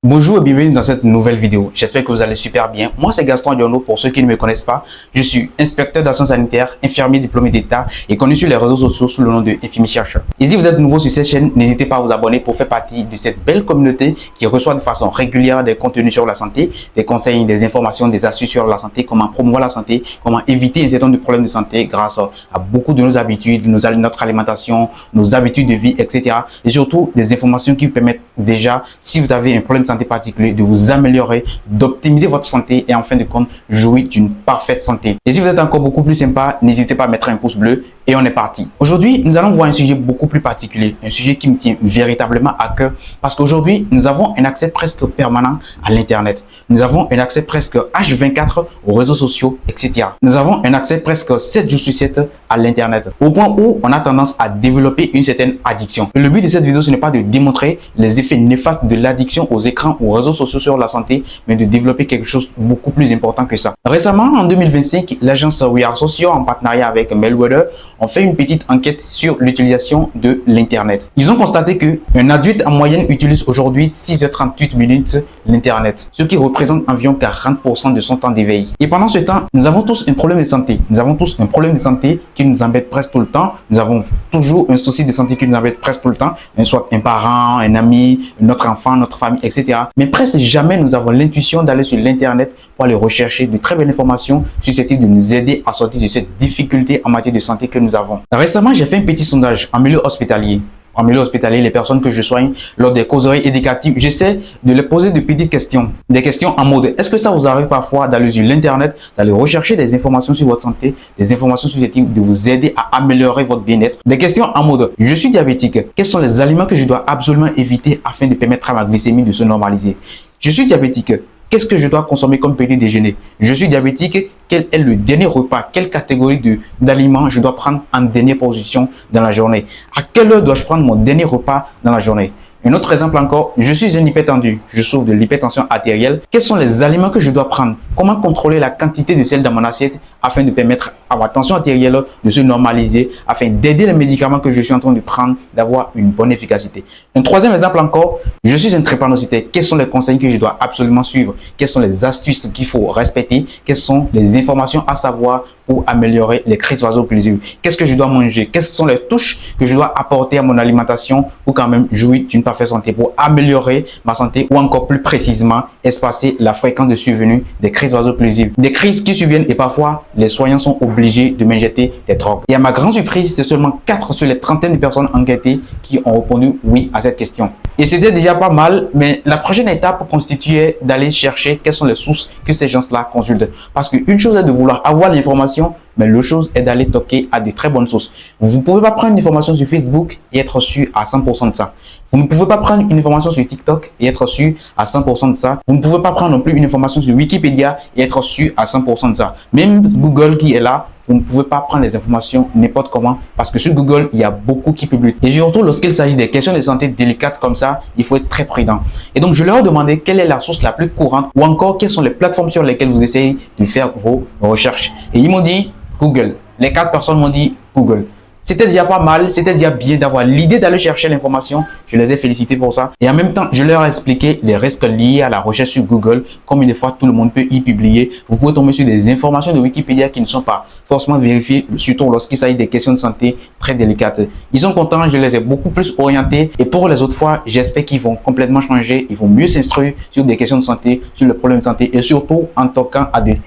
Bonjour et bienvenue dans cette nouvelle vidéo. J'espère que vous allez super bien. Moi, c'est Gaston Adiono. Pour ceux qui ne me connaissent pas, je suis inspecteur d'action sanitaire, infirmier diplômé d'État et connu sur les réseaux sociaux sous le nom de Infimi Chercheur. Et si vous êtes nouveau sur cette chaîne, n'hésitez pas à vous abonner pour faire partie de cette belle communauté qui reçoit de façon régulière des contenus sur la santé, des conseils, des informations, des astuces sur la santé, comment promouvoir la santé, comment éviter un certain nombre de problèmes de santé grâce à beaucoup de nos habitudes, notre alimentation, nos habitudes de vie, etc. Et surtout, des informations qui vous permettent déjà, si vous avez un problème de santé particulier, de vous améliorer, d'optimiser votre santé et en fin de compte, jouir d'une parfaite santé. Et si vous êtes encore beaucoup plus sympa, n'hésitez pas à mettre un pouce bleu et on est parti. Aujourd'hui, nous allons voir un sujet beaucoup plus particulier, un sujet qui me tient véritablement à cœur parce qu'aujourd'hui, nous avons un accès presque permanent à l'Internet. Nous avons un accès presque H24 aux réseaux sociaux, etc. Nous avons un accès presque 7 jours sur 7 à l'Internet, au point où on a tendance à développer une certaine addiction. Et le but de cette vidéo, ce n'est pas de démontrer les effets néfastes de l'addiction aux écrans, aux réseaux sociaux sur la santé, mais de développer quelque chose de beaucoup plus important que ça. Récemment, en 2025, l'agence We Are Social, en partenariat avec Melweather, ont fait une petite enquête sur l'utilisation de l'Internet. Ils ont constaté qu'un adulte en moyenne utilise aujourd'hui 6h38 minutes l'Internet, ce qui représente environ 40% de son temps d'éveil. Et pendant ce temps, nous avons tous un problème de santé. Nous avons tous un problème de santé qui nous embête presque tout le temps. Nous avons toujours un souci de santé qui nous embête presque tout le temps, soit un parent, un ami, notre enfant, notre famille, etc. Mais presque jamais nous avons l'intuition d'aller sur l'Internet pour aller rechercher de très belles informations susceptibles de nous aider à sortir de cette difficulté en matière de santé que nous avons. Récemment, j'ai fait un petit sondage en milieu hospitalier. En milieu hospitalier, les personnes que je soigne lors des causeries éducatives, j'essaie de les poser de petites questions. Des questions en mode, est-ce que ça vous arrive parfois d'aller sur l'Internet, d'aller rechercher des informations sur votre santé, des informations susceptibles de vous aider à améliorer votre bien-être? Des questions en mode, je suis diabétique, quels sont les aliments que je dois absolument éviter afin de permettre à ma glycémie de se normaliser? Je suis diabétique. Qu'est-ce que je dois consommer comme petit déjeuner? Je suis diabétique. Quel est le dernier repas? Quelle catégorie d'aliments je dois prendre en dernière position dans la journée? À quelle heure dois-je prendre mon dernier repas dans la journée? Un autre exemple encore, je suis un hypertendu, je souffre de l'hypertension artérielle. Quels sont les aliments que je dois prendre? Comment contrôler la quantité de sel dans mon assiette afin de permettre à ma tension artérielle de se normaliser, afin d'aider les médicaments que je suis en train de prendre d'avoir une bonne efficacité. Un troisième exemple encore, je suis un drépanocytaire. Quels sont les conseils que je dois absolument suivre? Quelles sont les astuces qu'il faut respecter? Quelles sont les informations à savoir pour améliorer les crises vaso-occlusives? Qu'est-ce que je dois manger? Quelles sont les touches que je dois apporter à mon alimentation pour quand même jouir d'une parfaite santé, pour améliorer ma santé ou encore plus précisément espacer la fréquence de survenue des crises vaso-occlusives? Des crises qui surviennent et parfois les soignants sont obligés de m'injecter des drogues. Et à ma grande surprise, c'est seulement 4 sur les trentaines de personnes enquêtées qui ont répondu oui à cette question. Et c'était déjà pas mal, mais la prochaine étape constituait d'aller chercher quelles sont les sources que ces gens-là consultent. Parce qu'une chose est de vouloir avoir l'information, mais l'autre chose est d'aller toquer à de très bonnes sources. Vous ne pouvez pas prendre une information sur Facebook et être sûr à 100% de ça. Vous ne pouvez pas prendre une information sur TikTok et être sûr à 100% de ça. Vous ne pouvez pas prendre non plus une information sur Wikipédia et être sûr à 100% de ça. Même Google qui est là, vous ne pouvez pas prendre les informations n'importe comment parce que sur Google, il y a beaucoup qui publient. Et surtout, lorsqu'il s'agit des questions de santé délicates comme ça, il faut être très prudent. Et donc, je leur ai demandé quelle est la source la plus courante ou encore quelles sont les plateformes sur lesquelles vous essayez de faire vos recherches. Et ils m'ont dit Google. Les 4 personnes m'ont dit Google. C'était déjà pas mal, c'était déjà bien d'avoir l'idée d'aller chercher l'information. Je les ai félicités pour ça. Et en même temps, je leur ai expliqué les risques liés à la recherche sur Google. Comme une fois, tout le monde peut y publier. Vous pouvez tomber sur des informations de Wikipédia qui ne sont pas forcément vérifiées, surtout lorsqu'il s'agit des questions de santé très délicates. Ils sont contents, je les ai beaucoup plus orientés. Et pour les autres fois, j'espère qu'ils vont complètement changer. Ils vont mieux s'instruire sur des questions de santé, sur le problème de santé et surtout en toquant à des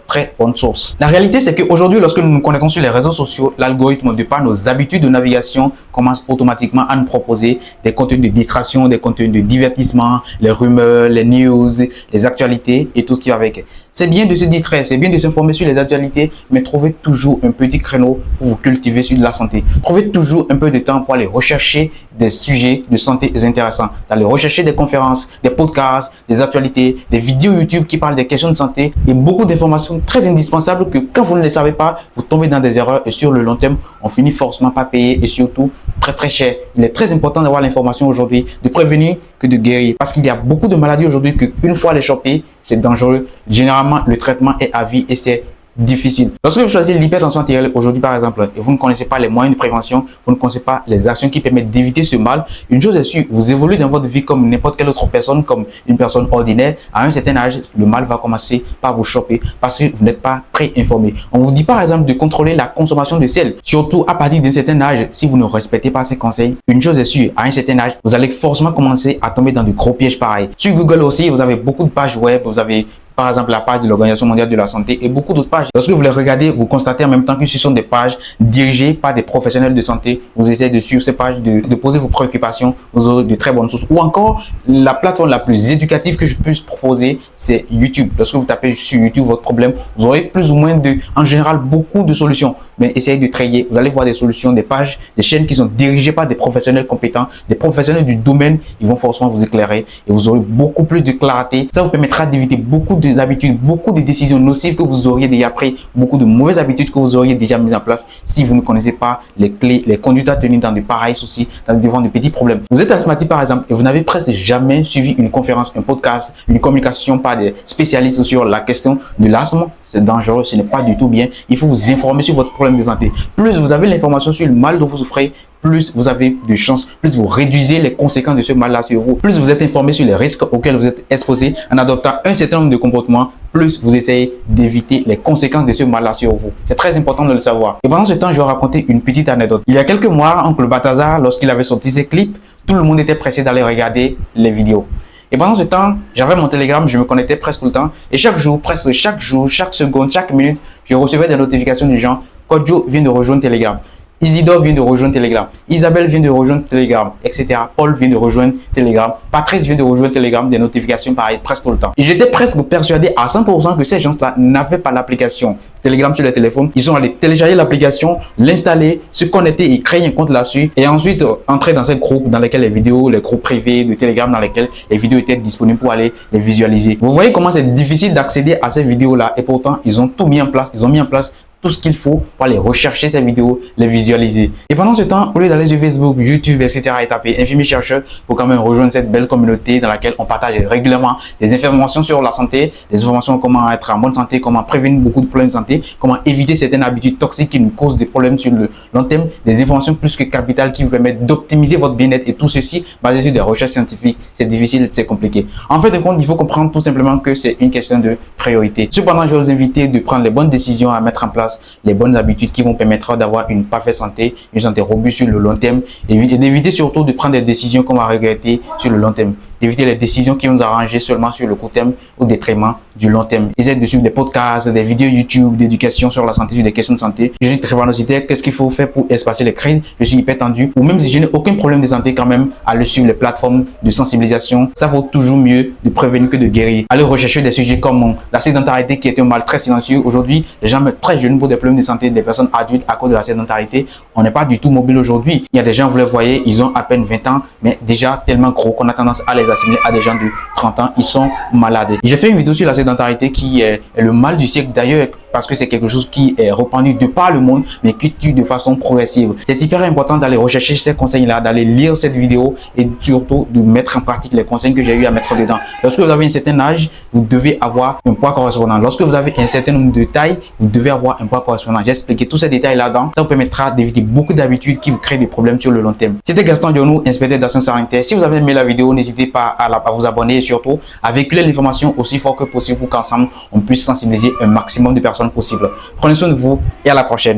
très bonne source. La réalité, c'est qu'aujourd'hui, lorsque nous nous connectons sur les réseaux sociaux, l'algorithme, de par nos habitudes de navigation, commence automatiquement à nous proposer des contenus de distraction, des contenus de divertissement, les rumeurs, les news, les actualités et tout ce qui va avec. C'est bien de se distraire, c'est bien de s'informer sur les actualités, mais trouvez toujours un petit créneau pour vous cultiver sur de la santé. Trouvez toujours un peu de temps pour aller rechercher des sujets de santé intéressants, d'aller rechercher des conférences, des podcasts, des actualités, des vidéos YouTube qui parlent des questions de santé et beaucoup d'informations très indispensables que quand vous ne les savez pas, vous tombez dans des erreurs et sur le long terme, on finit forcément par payer et surtout très cher. Il est très important d'avoir l'information aujourd'hui, de prévenir que de guérir. Parce qu'il y a beaucoup de maladies aujourd'hui que une fois les chopées, c'est dangereux. Généralement, le traitement est à vie et c'est difficile. Lorsque vous choisissez l'hypertension artérielle aujourd'hui par exemple, et vous ne connaissez pas les moyens de prévention, vous ne connaissez pas les actions qui permettent d'éviter ce mal, une chose est sûre, vous évoluez dans votre vie comme n'importe quelle autre personne, comme une personne ordinaire. À un certain âge, le mal va commencer par vous choper parce que vous n'êtes pas préinformé. On vous dit par exemple de contrôler la consommation de sel, surtout à partir d'un certain âge. Si vous ne respectez pas ces conseils, une chose est sûre, à un certain âge, vous allez forcément commencer à tomber dans de gros pièges pareils. Sur Google aussi, vous avez beaucoup de pages web, vous avez par exemple la page de l'Organisation mondiale de la santé et beaucoup d'autres pages. Lorsque vous les regardez, vous constatez en même temps que ce sont des pages dirigées par des professionnels de santé. Vous essayez de suivre ces pages, de poser vos préoccupations, vous aurez de très bonnes sources. Ou encore, la plateforme la plus éducative que je puisse proposer, c'est YouTube. Lorsque vous tapez sur YouTube votre problème, vous aurez plus ou moins en général, beaucoup de solutions. Mais essayez de trier. Vous allez voir des solutions, des pages, des chaînes qui sont dirigées par des professionnels compétents, des professionnels du domaine. Ils vont forcément vous éclairer et vous aurez beaucoup plus de clarté. Ça vous permettra d'éviter beaucoup d'habitudes, beaucoup de décisions nocives que vous auriez déjà prises, beaucoup de mauvaises habitudes que vous auriez déjà mises en place si vous ne connaissez pas les clés, les conduites à tenir dans de pareils soucis, devant de petits problèmes. Vous êtes asthmatique par exemple et vous n'avez presque jamais suivi une conférence, un podcast, une communication par des spécialistes sur la question de l'asthme. C'est dangereux, ce n'est pas du tout bien. Il faut vous informer sur votre problème de santé. Plus vous avez l'information sur le mal dont vous souffrez, plus vous avez de chances, plus vous réduisez les conséquences de ce mal-là sur vous, plus vous êtes informé sur les risques auxquels vous êtes exposé en adoptant un certain nombre de comportements, plus vous essayez d'éviter les conséquences de ce mal-là sur vous. C'est très important de le savoir. Et pendant ce temps, je vais raconter une petite anecdote. Il y a quelques mois, oncle Balthazar, lorsqu'il avait sorti ses clips, tout le monde était pressé d'aller regarder les vidéos. Et pendant ce temps, j'avais mon Telegram, je me connectais presque tout le temps. Et chaque jour, presque chaque jour, chaque seconde, chaque minute, je recevais des notifications des gens. Kodjo vient de rejoindre Telegram. Isidore vient de rejoindre Telegram. Isabelle vient de rejoindre Telegram, etc. Paul vient de rejoindre Telegram. Patrice vient de rejoindre Telegram. Des notifications pareilles presque tout le temps. Et j'étais presque persuadé à 100% que ces gens-là n'avaient pas l'application Telegram sur le téléphone. Ils sont allés télécharger l'application, l'installer, se connecter et créer un compte là-dessus. Et ensuite, entrer dans ces groupes dans lesquels les vidéos, les groupes privés de Telegram dans lesquels les vidéos étaient disponibles pour aller les visualiser. Vous voyez comment c'est difficile d'accéder à ces vidéos-là. Et pourtant, ils ont tout mis en place. Ils ont mis en place tout ce qu'il faut pour aller rechercher ces vidéos, les visualiser. Et pendant ce temps, au lieu d'aller sur Facebook, YouTube, etc. et taper infirmier chercheur pour quand même rejoindre cette belle communauté dans laquelle on partage régulièrement des informations sur la santé, des informations sur comment être en bonne santé, comment prévenir beaucoup de problèmes de santé, comment éviter certaines habitudes toxiques qui nous causent des problèmes sur le long terme, des informations plus que capitales qui vous permettent d'optimiser votre bien-être et tout ceci basé sur des recherches scientifiques. C'est difficile, c'est compliqué. En fait de compte, il faut comprendre tout simplement que c'est une question de priorité. Cependant, je vais vous inviter de prendre les bonnes décisions à mettre en place, les bonnes habitudes qui vont permettre d'avoir une parfaite santé, une santé robuste sur le long terme, et d'éviter surtout de prendre des décisions qu'on va regretter sur le long terme, d'éviter les décisions qui vont nous arranger seulement sur le court terme au détriment du long terme. Essayez de suivre des podcasts, des vidéos YouTube, d'éducation sur la santé, sur des questions de santé. Je suis drépanocytaire, qu'est-ce qu'il faut faire pour espacer les crises? Je suis hypertendu, ou même si je n'ai aucun problème de santé quand même, allez suivre les plateformes de sensibilisation. Ça vaut toujours mieux de prévenir que de guérir. Allez rechercher des sujets comme la sédentarité qui est un mal très silencieux. Aujourd'hui, les gens meurent très jeunes pour des problèmes de santé, des personnes adultes à cause de la sédentarité. On n'est pas du tout mobile aujourd'hui. Il y a des gens, vous les voyez, ils ont à peine 20 ans, mais déjà tellement gros qu'on a tendance à les assimiler à des gens de 30 ans. Ils sont malades. J'ai fait une vidéo sur la sédentarité qui est le mal du siècle d'ailleurs, parce que c'est quelque chose qui est répandu de par le monde, mais qui tue de façon progressive. C'est hyper important d'aller rechercher ces conseils-là, d'aller lire cette vidéo et surtout de mettre en pratique les conseils que j'ai eu à mettre dedans. Lorsque vous avez un certain âge, vous devez avoir un poids correspondant. Lorsque vous avez un certain nombre de tailles, vous devez avoir un poids correspondant. J'ai expliqué tous ces détails là-dedans. Ça vous permettra d'éviter beaucoup d'habitudes qui vous créent des problèmes sur le long terme. C'était Gaston Dionou, inspecteur d'Action sanitaire. Si vous avez aimé la vidéo, n'hésitez pas à vous abonner et surtout à véhiculer l'information aussi fort que possible pour qu'ensemble, on puisse sensibiliser un maximum de personnes possible. Prenez soin de vous et à la prochaine.